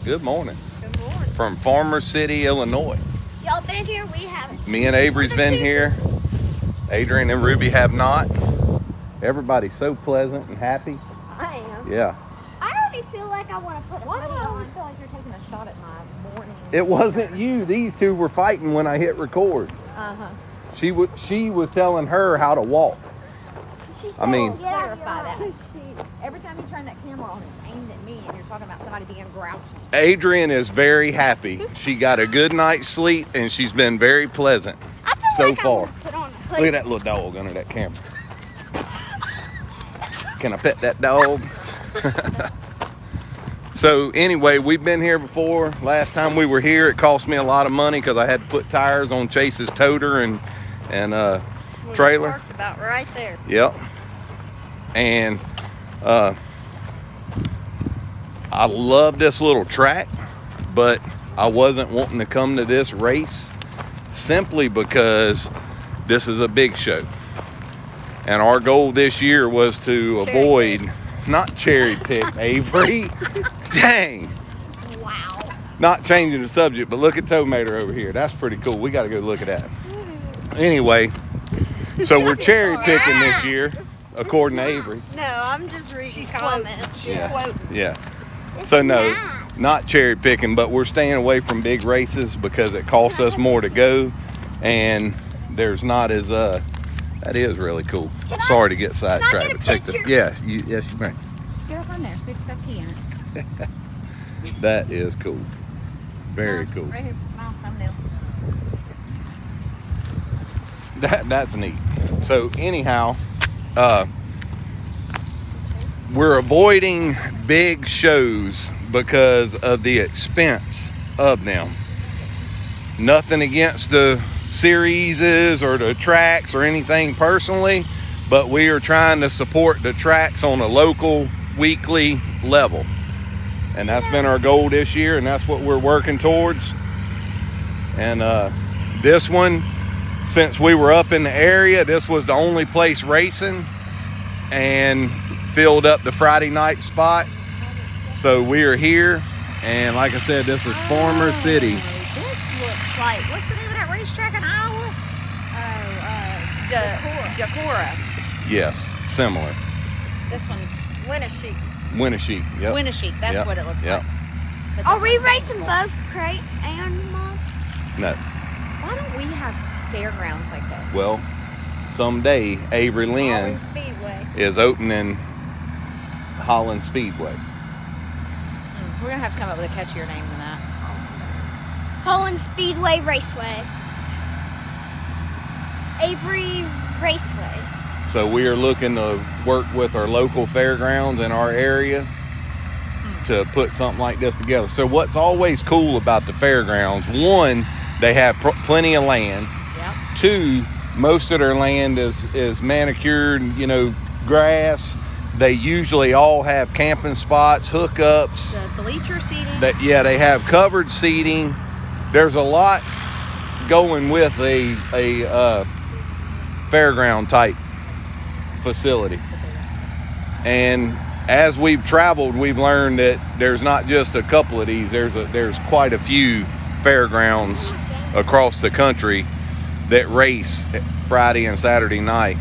Good morning. Good morning. From Farmer City, Illinois. Y'all been here? We haven't. Me and Avery's been here. Adrian and Ruby have not. Everybody's so pleasant and happy. I am. Yeah. I already feel like I want to put a Why do hoodie I always on. feel like you're taking a shot at my morning? It wasn't you. These two were fighting when I hit record. Uh-huh. She was telling her how to walk. I mean, Clarify that. Every time you turn that camera on, it's aimed at me, and you're talking about somebody being grouchy. Adrian is very happy. She got a good night's sleep, and she's been very pleasant I feel so like far. I want to put on a hoodie. Look at that little dog under that camera. Can I pet that dog? So anyway, we've been here before. Last time we were here, it cost me a lot of money because I had to put tires on Chase's toter and trailer. Parked about right there. Yep. And I love this little track, but I wasn't wanting to come to this race simply because this is a big show. And our goal this year was to avoid, not cherry pick, Avery. Dang. Wow. Not changing the subject, but look at Tomato over here. That's pretty cool. We got to go look at that. Anyway, so we're cherry picking this year, according to Avery. No, I'm just reading comments. She's quoting. Yeah. This So is no, nice. not cherry picking, but we're staying away from big races because it costs us more to go, and there's not as that is really cool. Sorry to get sidetracked, get a but check this. picture? Yes, you may. Just get up on there, see if it's got key in it. That is cool. Very cool. Right here, smile, thumbnail. That's neat. So anyhow, we're avoiding big shows because of the expense of them. Nothing against the series or the tracks or anything personally, but we are trying to support the tracks on a local weekly level. And that's been our goal this year, and that's what we're working towards. And this one, since we were up in the area, this was the only place racing and filled up the Friday night spot. So we are here, and like I said, this is Farmer City. This looks like, what's the name of that racetrack in Iowa? Decorah. Yes, similar. This one's Winnesheek. Winnesheek, yep. Winnesheek, that's Yep, what it looks yep. like. But Are this we one's racing Decorah. both crate and mud? No. Why don't we have fairgrounds like this? Well, someday Avery Lynn Holland Speedway. is opening Holland Speedway. We're gonna have to come up with a catchier name than that. Holland Speedway Raceway. Avery Raceway. So we are looking to work with our local fairgrounds in our area to put something like this together. So what's always cool about the fairgrounds, one, they have plenty of land. Yep. Two, most of their land is manicured, grass. They usually all have camping spots, hookups. The bleacher seating. They have covered seating. There's a lot going with a fairground type facility. And as we've traveled, we've learned that there's not just a couple of these. There's quite a few fairgrounds across the country that race Friday and Saturday night,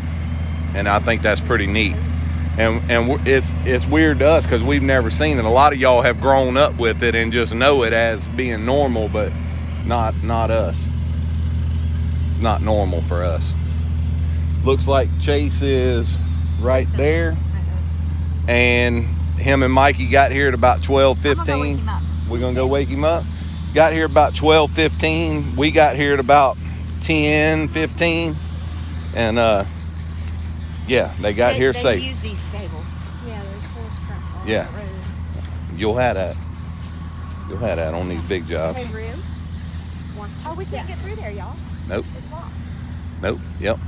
and I think that's pretty neat. And it's weird to us because we've never seen it. A lot of y'all have grown up with it and just know it as being normal, but not us. It's not normal for us. Looks like Chase is right there, and him and Mikey got here at about 12:15. We're gonna go wake him up. Got here about 12:15. We got here at about 10:15, and yeah, they got here safe. They use these stables. Yeah, there's four trucks on Yeah. that road. You'll have that on these big jobs. Hey, Rue. Oh, we can't get through there, y'all. Nope. It's locked. Nope. Yep.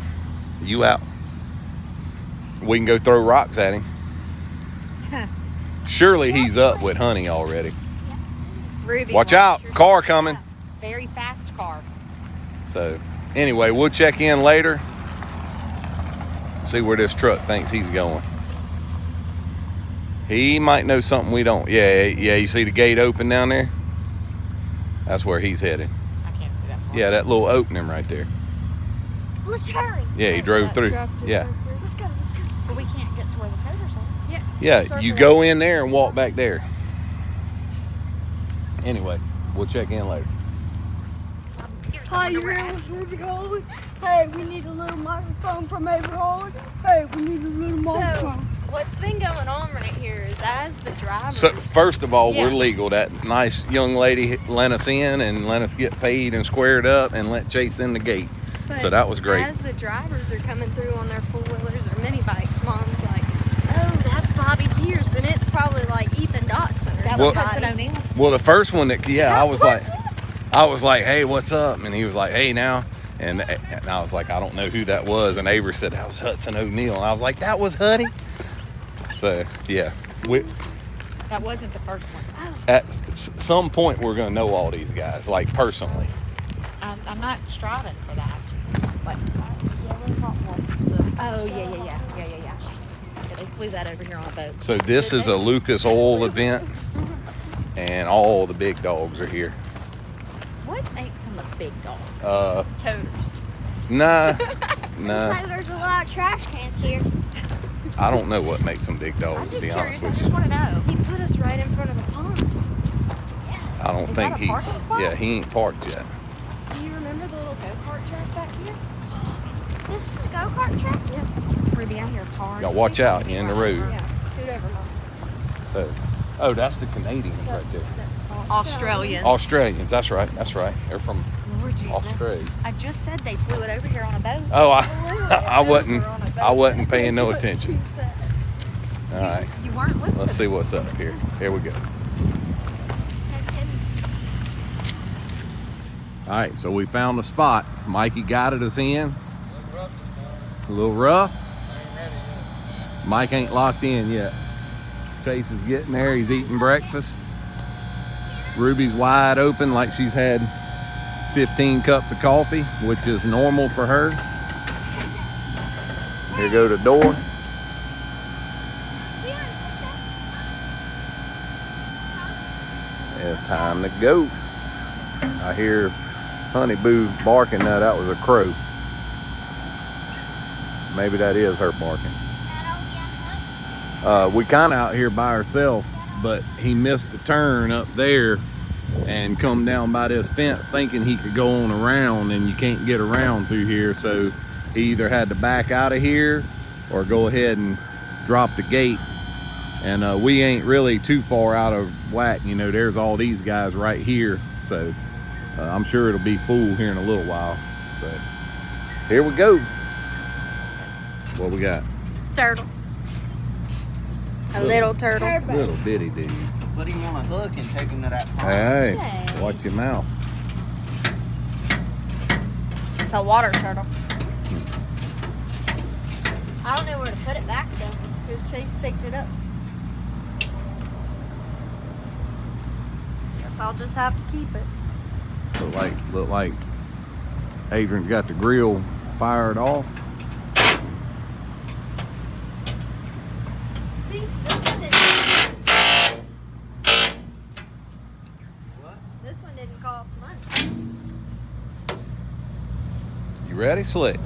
You out. We can go throw rocks at him. Surely he's up with honey already. Ruby, Watch out, car coming. Very fast car. So anyway, we'll check in later. See where this truck thinks he's going. He might know something we don't. Yeah, you see the gate open down there? That's where he's headed. I can't see that far. Yeah, that little opening right there. Let's hurry. Yeah, he drove through. Yeah. Let's go. But we can't get to where the toters are. Yeah. Yeah, you go in there and walk back there. Anyway, we'll check in later. Hi, where's it going? Hey, we need a little microphone from everyone. Hey, we need a little microphone. What's been going on right here is as the drivers. So first of all, we're Yeah. legal. That nice young lady let us in and let us get paid and squared up and let Chase in the gate. but So that was great. As the drivers are coming through on their four-wheelers or mini bikes, Mom's like, "Oh, that's Bobby Pierce, and it's probably like Ethan Dotson or That Well- was somebody." Hudson O'Neill. Well, the first one that I was like, hey, what's up? And he was like, hey, now. And I was like, I don't know who that was. And Avery said that was Hudson O'Neill. And I was like, that was Huddy. So yeah, That wasn't the first one. at some point we're gonna know all these guys, like personally. I'm not striving for that. But, oh, yeah. They flew that over here on a boat. So this is a Lucas Oil event, and all the big dogs are here. What makes him a big dog? Toters. Nah. Looks like there's a lot of trash cans here. I don't know what makes them big dogs. I'm To just be curious. honest I with just you, want to know. He put us right in front of the pond. I don't Is think that a he. parking spot? Yeah, he ain't parked yet. Do you remember the little go-kart track back here? This is a go-kart track? Ruby, I'm your car. Y'all watch out, you're in the road. Yeah, scoot over, Mom. So, oh, that's the Canadians right there. Australians. Australians. That's right. They're from. Lord Jesus. Australia. I just said they flew it over here on a boat. Oh, I wasn't paying no attention. All right, You weren't listening. let's see what's up here. Here we go. All right, so we found the spot. Mikey guided us in. A little rough. Mike ain't locked in yet. Chase is getting there. He's eating breakfast. Ruby's wide open like she's had 15 cups of coffee, which is normal for her. Here go the door. It's time to go. I hear Honeyboo barking. Now that was a crow. Maybe that is her barking. We kind of out here by ourselves, but he missed the turn up there and come down by this fence thinking he could go on around, and you can't get around through here. So he either had to back out of here or go ahead and drop the gate. And we ain't really too far out of whack. You know, there's all these guys right here. So I'm sure it'll be full here in a little while. So here we go. What we got? Turtle. A little turtle. Little bitty dude. Put him on a hook and take him to that pond. Hey, Chase. watch your mouth. It's a water turtle. I don't know where to put it back though, because Chase picked it up. Guess I'll just have to keep it. Look like Adrian's got the grill fired off. See, this one didn't. This one didn't cost money. You ready, Slick?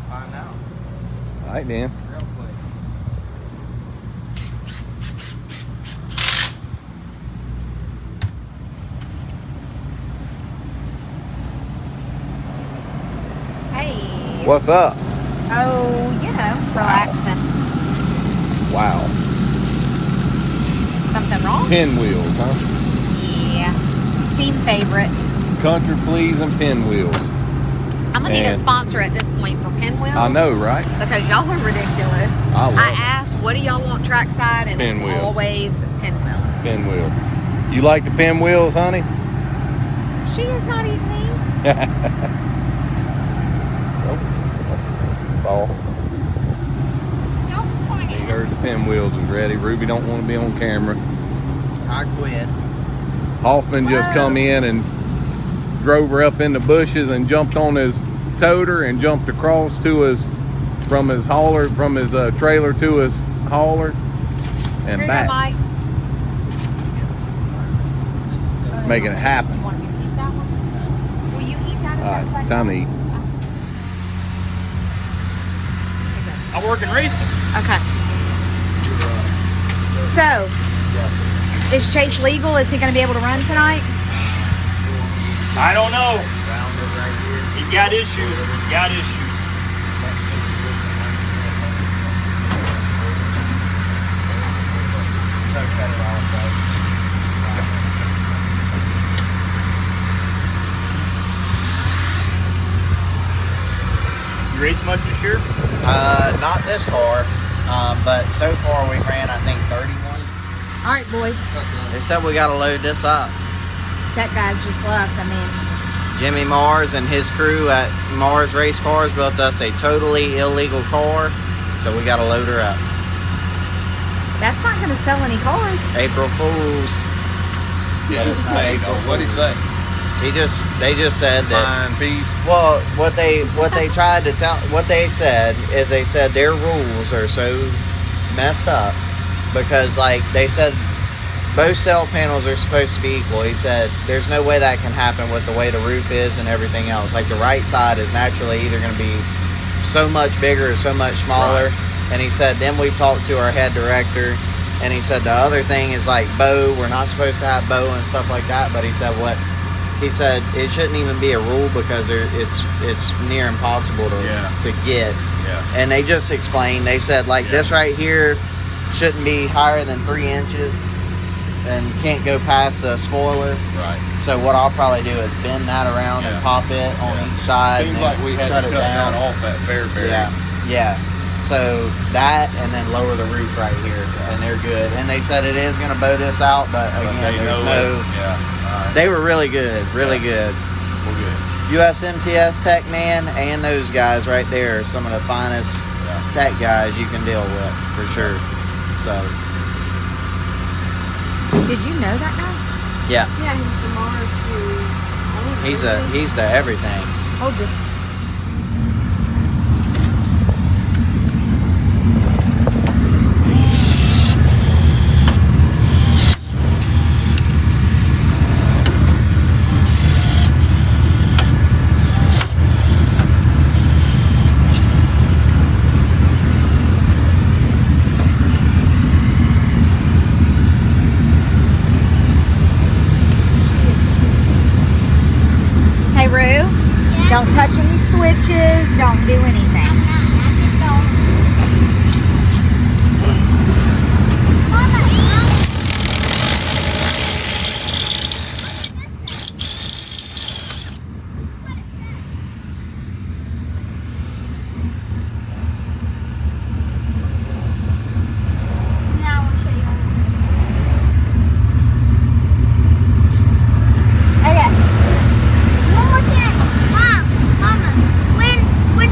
Find out All right, then. real quick. Hey. What's up? Oh, you know, relaxing. Wow. Something wrong? Pinwheels, huh? Yeah. Team favorite. Country pleasing pinwheels. I'm gonna need a And- sponsor at this point for pinwheels. I know, right? Because y'all are ridiculous. I love it. asked, what do y'all want trackside? And Pinwheel. it's always pinwheels. Pinwheel. You like the pinwheels, honey? She is not eating these. Ball. Don't point You it. heard the pinwheels was ready. Ruby don't want to be on camera. I quit. Hoffman just come in and drove her up in the bushes and jumped on his toter and jumped across to his, from his hauler, from his trailer to his hauler. and Here you back, go, Mike. making it happen. You want me to eat that one? Will you eat that? All right, time to eat. I work in racing. Okay. So, is Chase legal? Is he going to be able to run tonight? I don't know. Round it right here. He's got issues. He's got issues. Cut it off, though. You race much this year? Not this car, but so far we ran, I think, 31. All right, boys. They said we got to load this up. Tech guys just left. I mean, Jimmy Mars and his crew at Mars Race Cars built us a totally illegal car, so we got to load her up. that's not going to sell any cars. April Fools. Yeah, what'd he say? They just said that. Fine piece. Well, what they tried to tell, what they said is they said their rules are so messed up because, like, they said both cell panels are supposed to be equal. He said there's no way that can happen with the way the roof is and everything else. Like, the right side is naturally either going to be so much bigger or so much smaller. Right. And he said then we talked to our head director, and he said the other thing is like bow. We're not supposed to have bow and stuff like that. But he said he said it shouldn't even be a rule because it's near impossible to get. Yeah. And they just explained. They said like this right here shouldn't be higher than 3 inches and can't go past the spoiler. Right. So what I'll probably do is bend that around and pop it on each side. Seems and like we had to cut that off that Fairbury. Yeah. So that and then lower the roof right here, and they're good. And they said it is going to bow this out, but again, there's no. Yeah. All right. They were really good, really good. We're good. USMTS Tech Man and those guys right there are some of the finest tech guys you can deal with for sure. So Did you know that guy? yeah, Yeah, he's the Mars series owner. he's the everything. Hold it. Hey, Rue, don't touch any switches, don't do anything. Now I'll show you. Okay. One more thing. Mama, when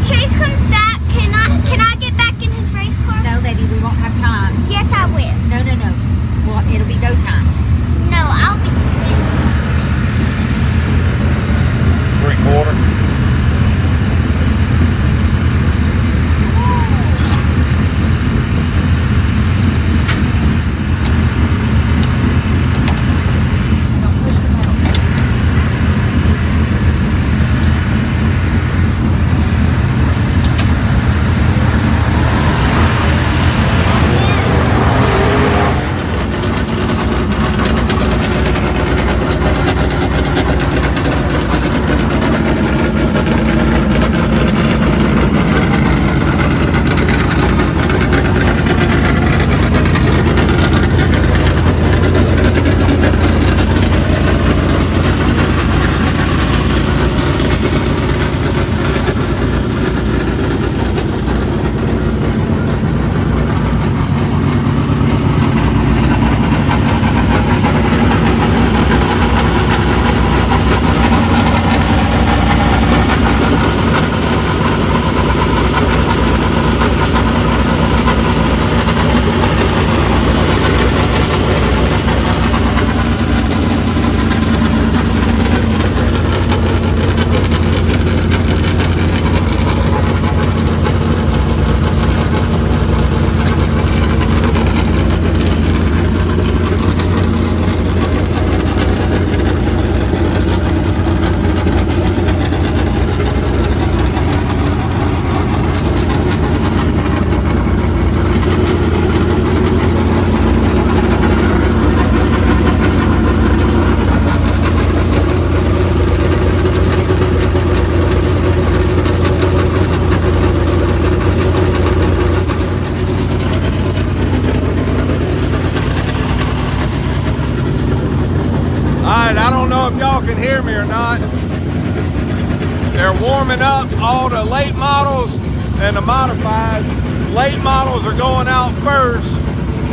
all the late models and the modifieds. Late models are going out first,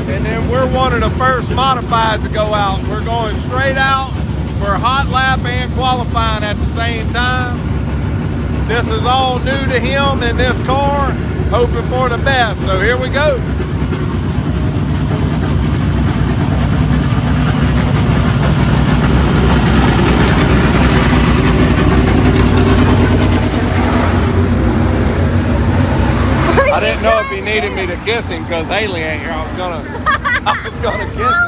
and then we're one of the first modifieds to go out. We're going straight out for hot lap and qualifying at the same time. This is all new to him in this car, hoping for the best. So here we go. I didn't know if he needed me to kiss him because Haley ain't here. I was gonna kiss him.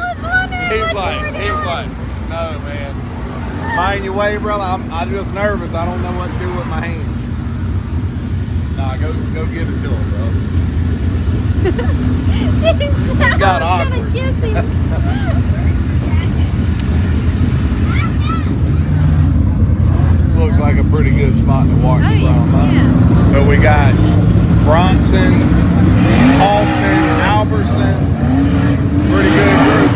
He was like, no, man. Mind your way, brother. I'm just nervous. I don't know what to do with my hand. Nah, go give it to him, bro. It got awkward. Kiss him. This looks like a pretty good spot to watch from. Yeah. So we got Bronson, Hoffman, Alberson. Pretty good group.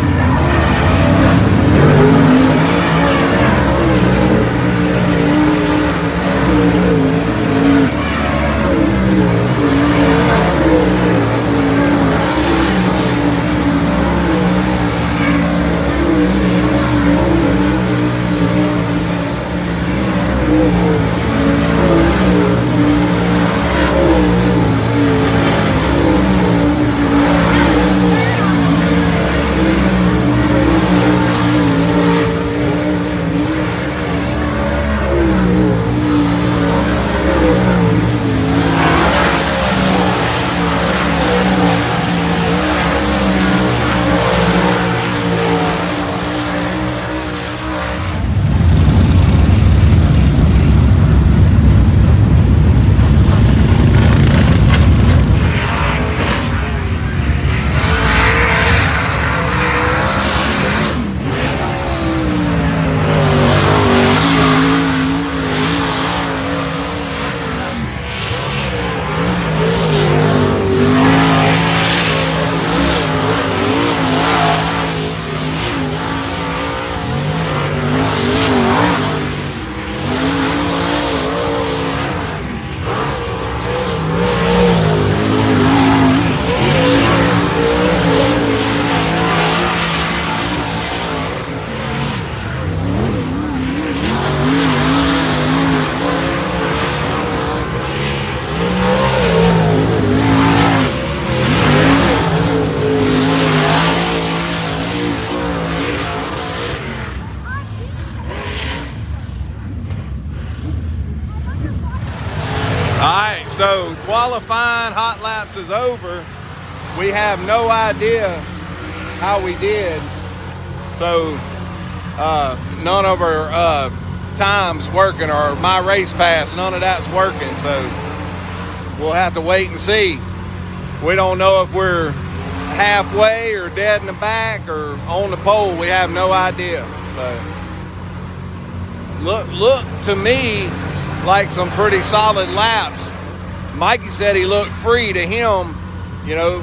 So qualifying hot laps is over. We have no idea how we did. So none of our times working, or my race pass, none of that's working. So we'll have to wait and see. We don't know if we're halfway or dead in the back or on the pole. We have no idea. So look to me like some pretty solid laps. Mikey said he looked free to him. You know,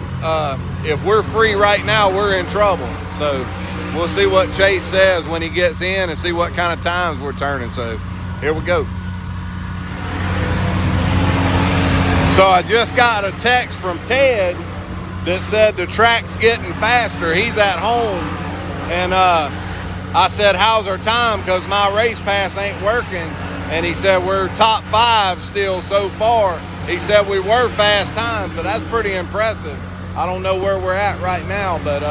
if we're free right now, we're in trouble. So we'll see what Chase says when he gets in and see what kind of times we're turning. So here we go. So I just got a text from Ted that said the track's getting faster. He's at home. And I said, how's our time? Because my race pass ain't working. And he said, we're top 5 still so far. He said we were fast times, so that's pretty impressive. I don't know where we're at right now, but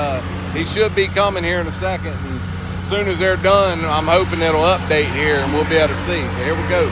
he should be coming here in a second. And as soon as they're done, I'm hoping it'll update here and we'll be able to see. So here we go.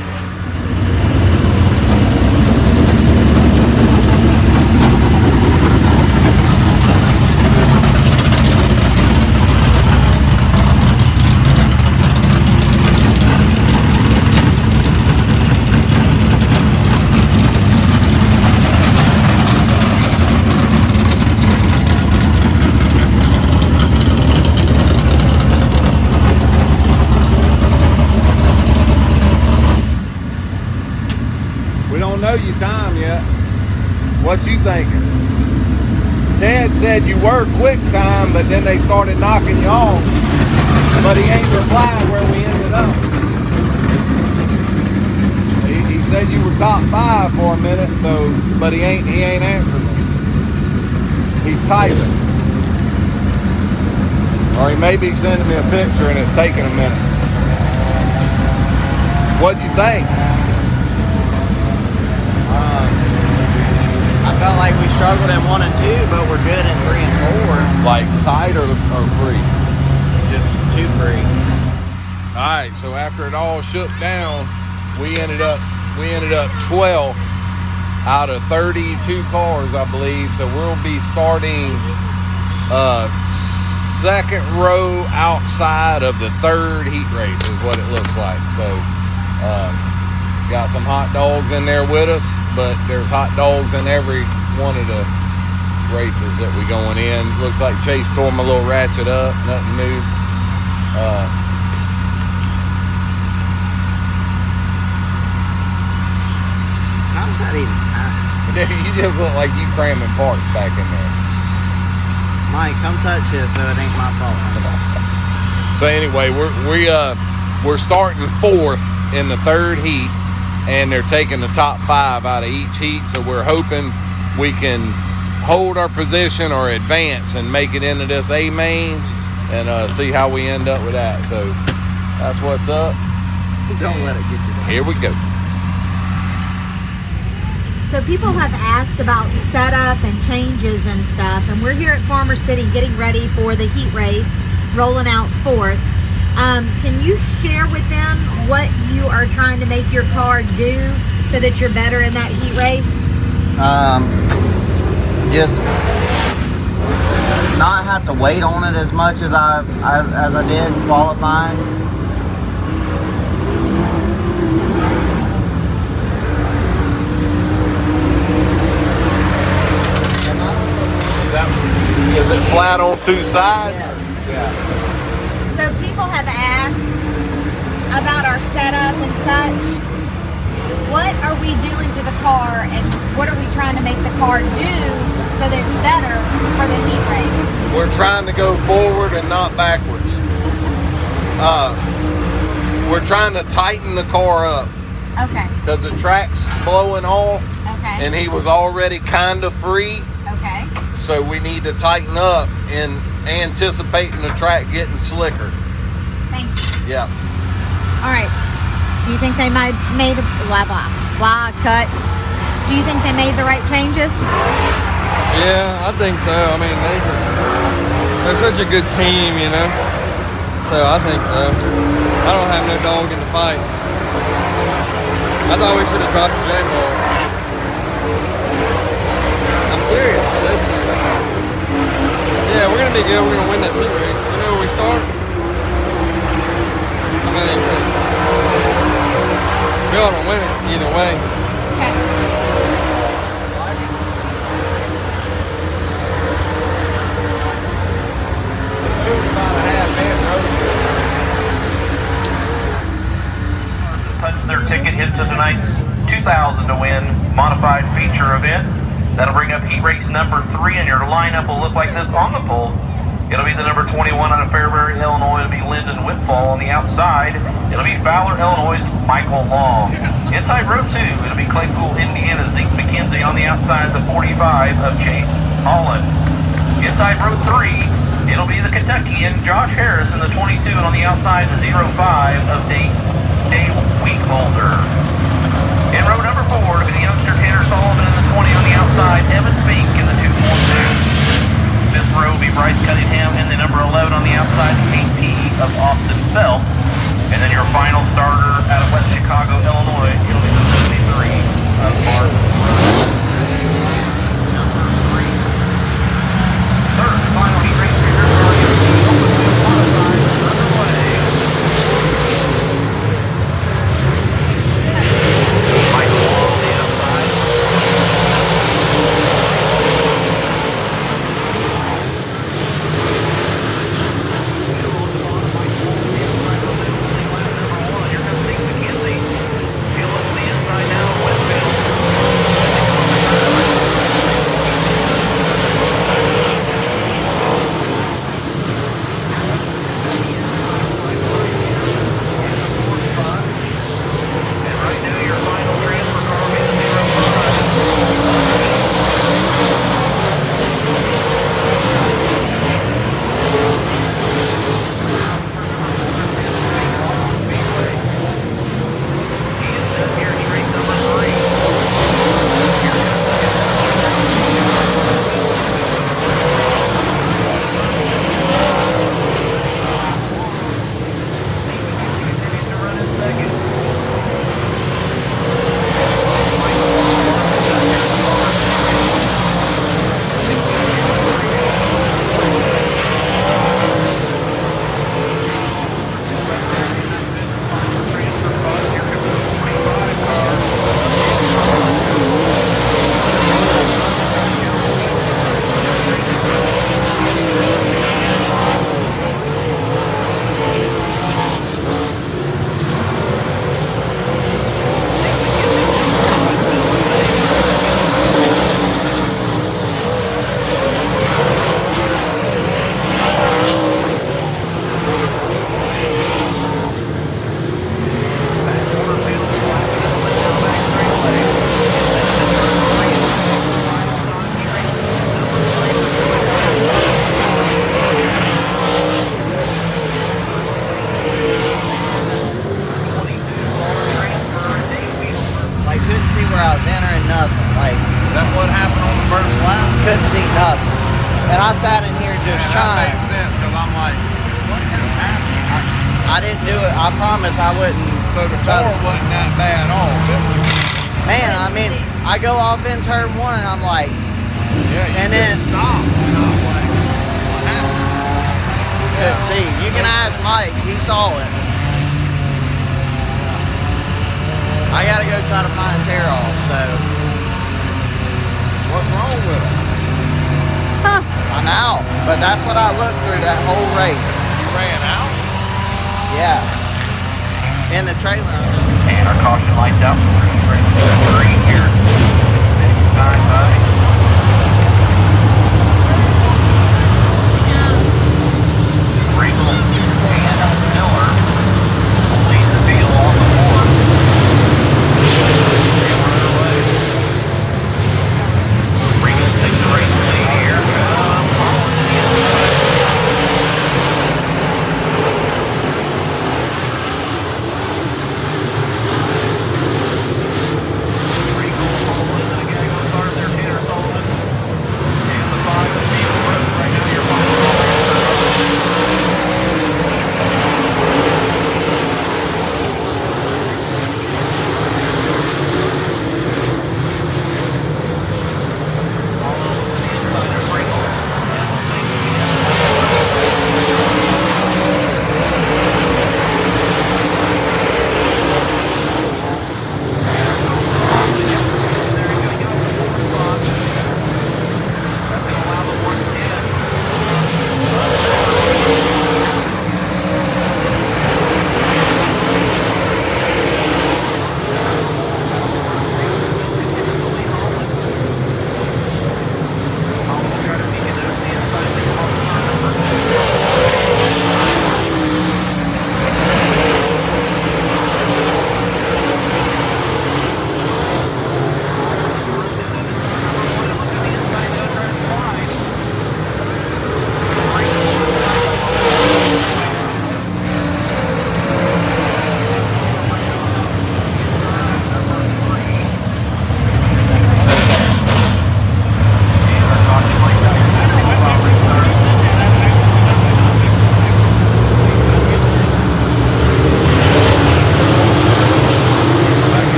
Know your time yet. What you thinking? Ted said you were quick time, but then they started knocking you off. But he ain't replied where we ended up. He said you were top 5 for a minute, so, but he ain't answering me. He's typing. Or he may be sending me a picture and it's taking a minute. What'd you think? I felt like we struggled in 1 and 2, but we're good in 3 and 4. Like tight or free? Just 2 free. All right, so after it all shook down, we ended up 12th out of 32 cars, I believe. So we'll be starting second row outside of the 3rd heat race is what it looks like. So got some hot dogs in there with us, but there's hot dogs in every one of the races that we going in. Looks like Chase tore my little ratchet up, nothing new. How's that even happen? You just look like you cramming parts back in there. Mike, come touch this so it ain't my fault. So anyway, we're starting 4th in the 3rd heat, and they're taking the top 5 out of each heat. So we're hoping we can hold our position or advance and make it into this A main, and see how we end up with that. So that's what's up. Don't let it get you down. Here we go. So people have asked about setup and changes and stuff, and we're here at Farmer City getting ready for the heat race, rolling out 4th. Can you share with them what you are trying to make your car do so that you're better in that heat race? Just not have to wait on it as much as I did qualifying. Is it flat on 2 sides? Yeah. So people have asked about our setup and such. What are we doing to the car, and what are we trying to make the car do so that it's better for the heat race? We're trying to go forward and not backwards. We're trying to tighten the car up Okay. because the track's blowing off, Okay. and he was already kind of free. Okay. So we need to tighten up in anticipating the track getting slicker. Thank you. Yeah. All right. Do you think they made cut? Do you think they made the right changes? Yeah, I think so. I mean, they're such a good team, you know. So I think so. I don't have no dog in the fight. I thought we should have dropped the J-ball. I'm serious. That's yeah, we're gonna be good. We're gonna win this heat race. You know where we start? I'm gonna take. We ought to win it either way. Okay. Punch their ticket into tonight's 2000 to win modified feature event. That'll bring up heat race number 3, and your lineup will look like this on the pole. It'll be the number 21 out of Fairbury, Illinois. It'll be Lyndon Whitfall on the outside. It'll be Fowler, Illinois' Michael Long. Inside row 2, it'll be Claypool, Indiana, Zeke McKenzie on the outside, the 45 of Chase Holland. Inside row 3, it'll be the Kentuckian Josh Harris in the 22, and on the outside, the 05 of Dave Weekholder. In row number 4, it'll be the youngster Tanner Sullivan in the 20 on the outside, Evan Fink in the 242. Fifth row will be Bryce Cunningham in the number 11 on the outside, KP of Austin Phelps. And then your final starter out of West Chicago, Illinois, it'll be the 73 of Mark Rose. Number 3. Third and final heat race for your open wheel modified underway. Michael on the outside. what happened on the first lap? Couldn't see nothing. And I sat in here just That trying. makes sense because I'm like, what is happening? I didn't do it. I promise I wouldn't. So the car wasn't that bad off. It was, Man, I mean, I go off in turn one and I'm like, yeah, and then stopped. And I was like, what happened? couldn't see. You can ask Mike. He saw it. I gotta go try to find tear off. So What's wrong with it? I'm out. But that's what I looked through that whole race. You ran out? Yeah. In the trailer. And our caution lights out. We're ready to go green here. Time by. Ringle and Miller will lead the field on the board. They were underway. Ringle takes the race lead here. Following to the inside.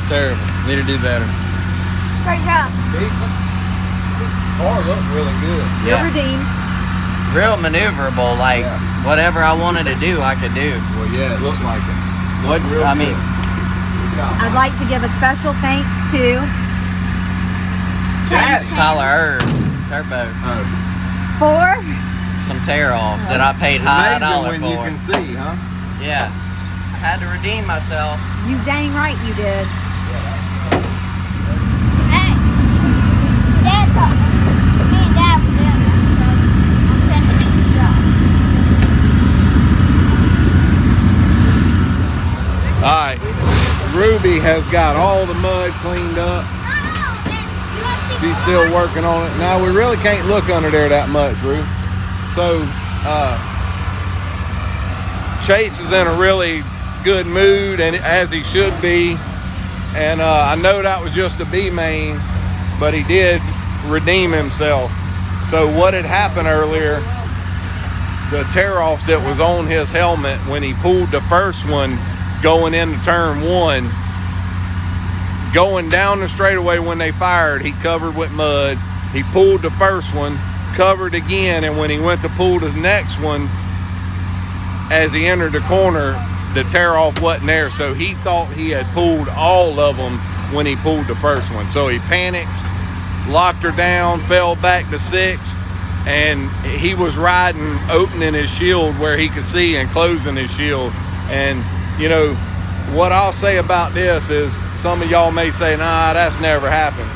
terrible. Need to do better. Great job. Decent. Car looked really good. You're redeemed. Real maneuverable. Like Yeah. whatever I wanted to do, I could do. Well, yeah, it looked like it. What Real I good. mean, Good job. I'd like to give a special thanks to Tyler Turbo, for some tear-offs that I paid high Amazing dollar when for. you can see, huh? Yeah, I had to redeem myself. you dang right you did. Hey, Dad told me. Me and Dad were doing this, so I'm finishing the job. All right. Ruby has got all the mud cleaned up. No, man. You want to see She's some still more? working on it. Now, we really can't look under there that much, Rue. So, Chase is in a really good mood, and as he should be. And I know that was just a B main, but he did redeem himself. So what had happened earlier, the tear-offs that was on his helmet when he pulled the first one going into turn one, going down the straightaway when they fired, he covered with mud. He pulled the first one, covered again, and when he went to pull the next one, as he entered the corner, the tear-off wasn't there, so he thought he had pulled all of them when he pulled the first one. So he panicked, locked her down, fell back to sixth, and he was riding, opening his shield where he could see and closing his shield. And, you know, what I'll say about this is some of y'all may say, nah, that's never happened.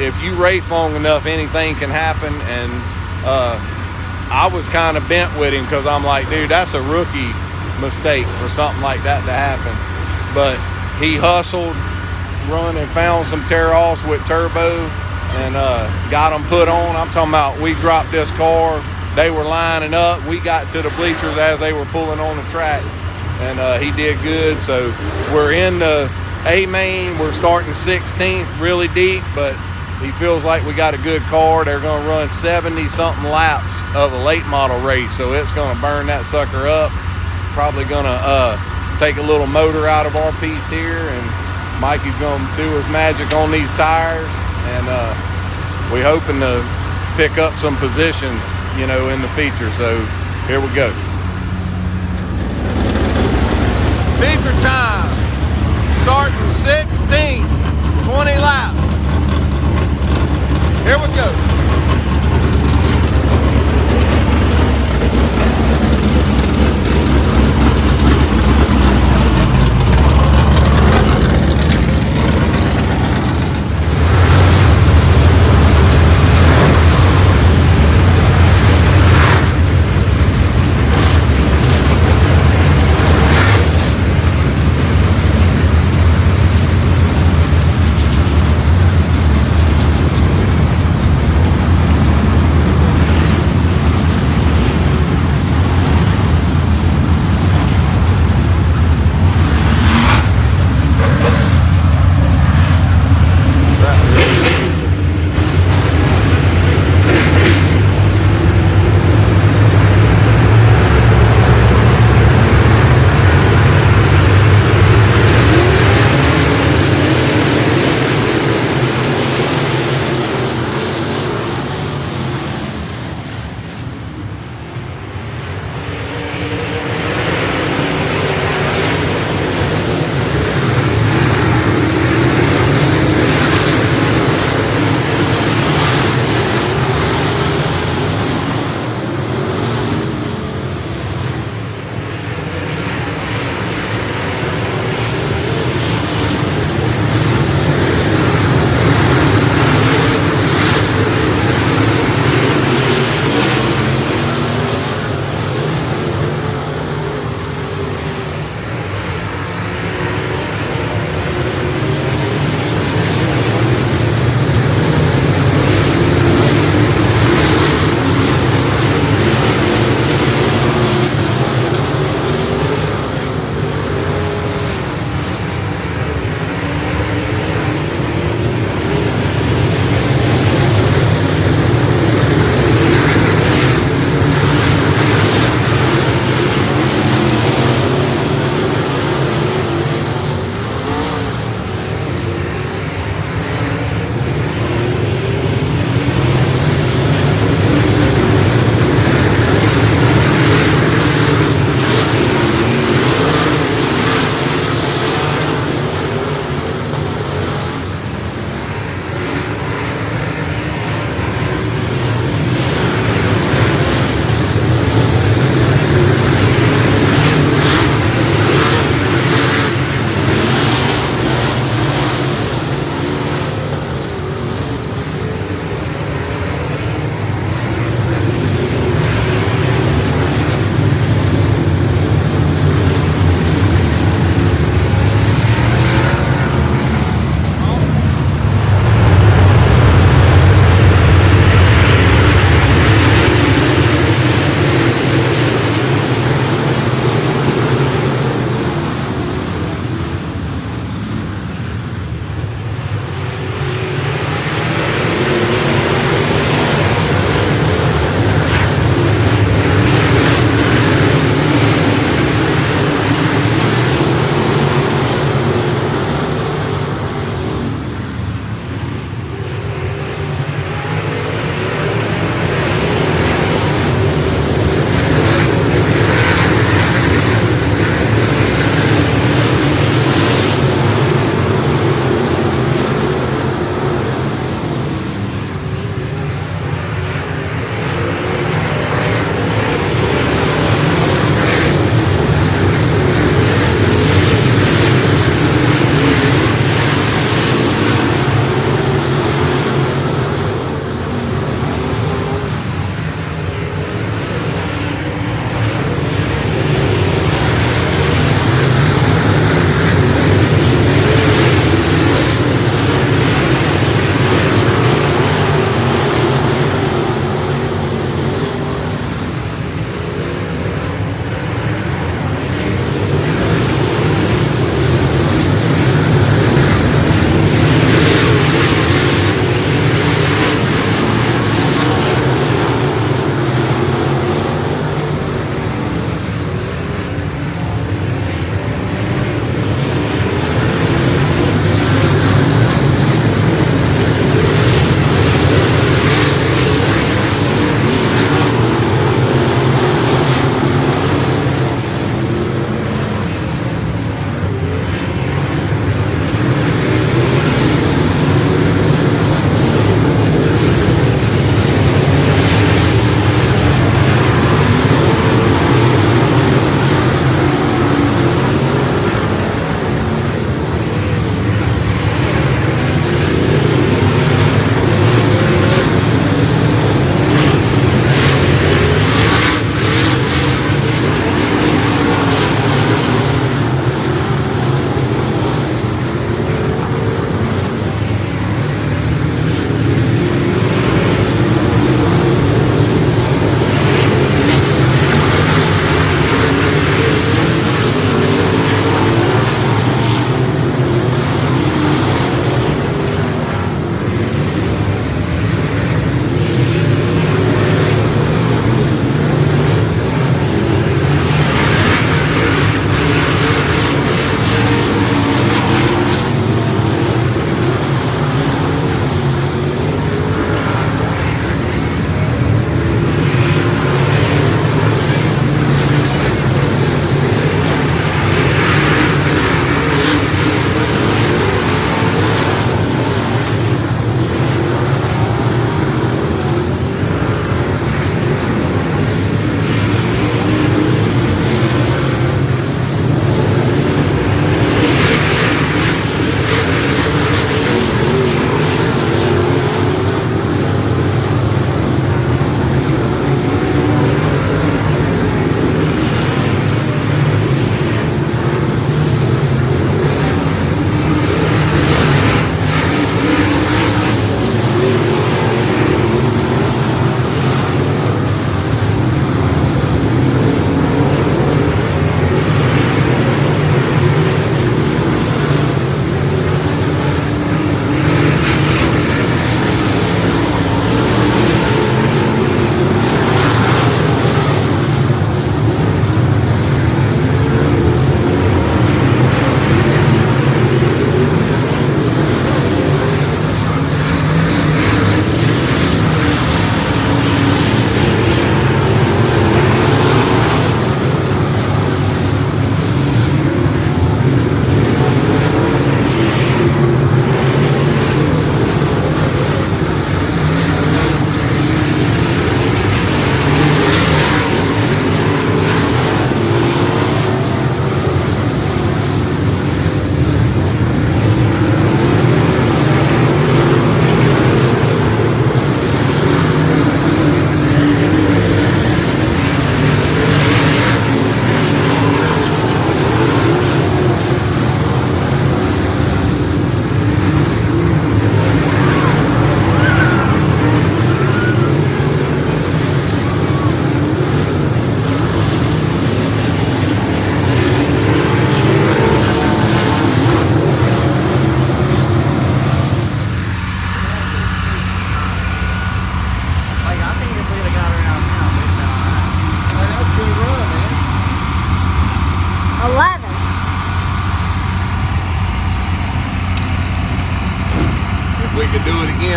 If you race long enough, anything can happen. And I was kind of bent with him because I'm like, dude, that's a rookie mistake for something like that to happen. But he hustled, run and found some tear-offs with turbo and got them put on. I'm talking about we dropped this car, they were lining up, we got to the bleachers as they were pulling on the track, and he did good. So we're in the A main, we're starting 16th, really deep, but he feels like we got a good car. They're going to run 70 something laps of a late model race, so it's going to burn that sucker up. Probably going to take a little motor out of our piece here, and Mikey's going to do his magic on these tires, and we're hoping to pick up some positions, you know, in the feature. So here we go. Feature time, starting 16th, 20 laps. Here we go.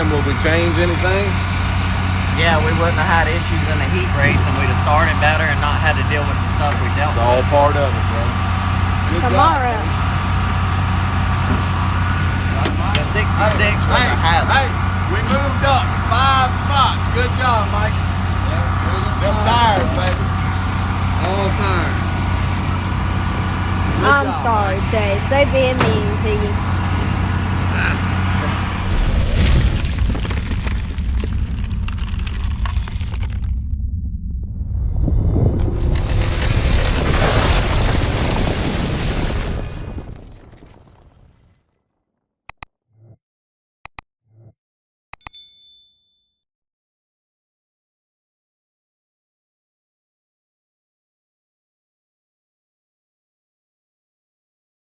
again, will we change anything? Yeah, we wouldn't have had issues in the heat race, and we'd have started better and not had to deal with the stuff we dealt It's with. all part of it, bro. Good Tomorrow. The 66 was a hazard. We moved up 5 spots. Good job, Mike. Them tires, baby. All time. I'm sorry, Chase. They being mean to you.